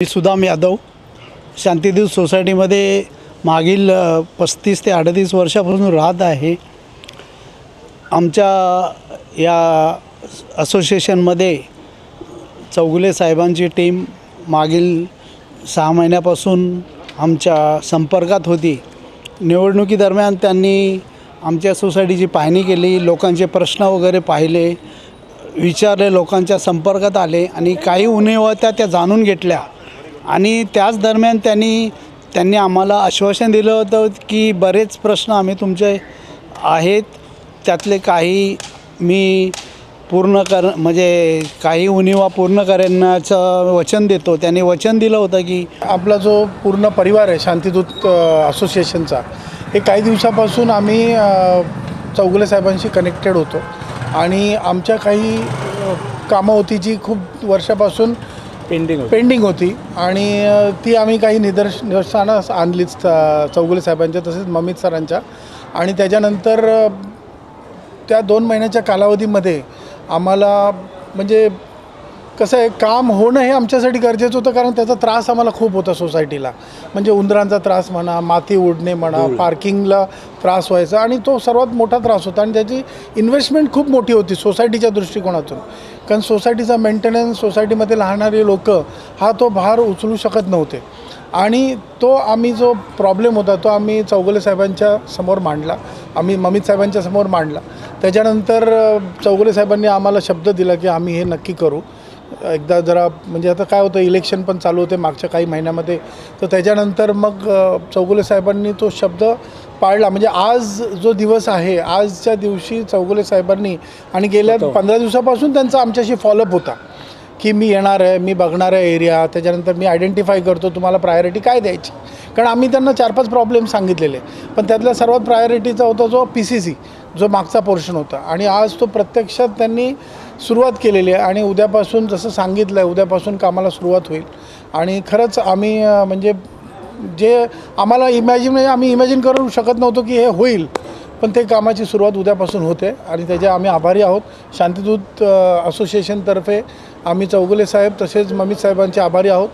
मी सुदाम यादव शांतिदूत सोसायटीमध्ये मागील 35 ते 38 वर्षापासून राहत आहे। आमच्या या असोसिएशनमध्ये चौगुले साहेबांची टीम मागील 6 महिन्यापासून आमच्या संपर्कात होती। निवडणुकीदरम्यान त्यांनी आमच्या सोसायटीची पाहणी केली, लोकांचे प्रश्न वगैरे पाहिले, विचारले, लोकांच्या संपर्कात आले आणि काही उणिवा त्या जाणून घेतल्या। आणि त्याच दरम्यान त्यांनी आम्हाला आश्वासन दिलं होतं की बरेच प्रश्न आम्ही तुमचे आहेत, त्यातले काही मी म्हणजे काही उणिवा पूर्ण करण्याचं वचन देतो। त्यांनी वचन दिलं होतं की आपला जो पूर्ण परिवार आहे शांतिदूत असोसिएशनचा, हे काही दिवसापासून आम्ही चौगुले साहेबांशी कनेक्टेड होतो आणि आमच्या काही कामं होती जी खूप वर्षापासून पेंडिंग होती आणि ती आम्ही काही निदर्शनास आणलीच चौगुले साहेबांच्या तसेच ममित सरांच्या। आणि त्याच्यानंतर त्या 2 महिन्याच्या कालावधीमध्ये आम्हाला म्हणजे कसं आहे, काम होणं हे आमच्यासाठी गरजेचं होतं, कारण त्याचा त्रास आम्हाला खूप होता सोसायटीला। म्हणजे उंदरांचा त्रास म्हणा, माती उडणे म्हणा, पार्किंगला त्रास व्हायचा आणि तो सर्वात मोठा त्रास होता आणि त्याची इन्व्हेस्टमेंट खूप मोठी होती सोसायटीच्या दृष्टिकोनातून। कारण सोसायटीचा मेंटेनन्स, सोसायटीमध्ये राहणारे लोक हा तो भार उचलू शकत नव्हते आणि तो आम्ही जो प्रॉब्लेम होता तो आम्ही चौगुले साहेबांच्या समोर मांडला, आम्ही ममित साहेबांच्या समोर मांडला। त्याच्यानंतर चौगुले साहेबांनी आम्हाला शब्द दिला की आम्ही हे नक्की करू। एकदा जरा म्हणजे आता काय होतं, इलेक्शन पण चालू होते मागच्या काही महिन्यामध्ये, तर त्याच्यानंतर मग चौगुले साहेबांनी तो शब्द पाळला। म्हणजे आज जो दिवस आहे, आजच्या दिवशी चौगुले साहेबांनी आणि गेल्या 15 दिवसापासून त्यांचा आमच्याशी फॉलोअप होता की मी येणार आहे, मी बघणार आहे एरिया, त्याच्यानंतर मी आयडेंटिफाय करतो तुम्हाला प्रायोरिटी काय द्यायची। कारण आम्ही त्यांना 4-5 प्रॉब्लेम सांगितलेले, पण त्यातला सर्वात प्रायोरिटीचा होता जो PCC, जो मागचा पोर्शन होता। आणि आज तो प्रत्यक्षात त्यांनी सुरुवात केलेली आहे आणि उद्यापासून जसं सांगितलं आहे, उद्यापासून कामाला सुरुवात होईल। आणि खरंच आम्ही म्हणजे जे आम्हाला आम्ही इमॅजिन करू शकत नव्हतो की हे होईल, पण ते कामाची सुरुवात उद्यापासून होते आणि त्याचे आम्ही आभारी आहोत। शांतिदूत असोसिएशनतर्फे आम्ही चौगुले साहेब तसेच ममित साहेबांचे आभारी आहोत।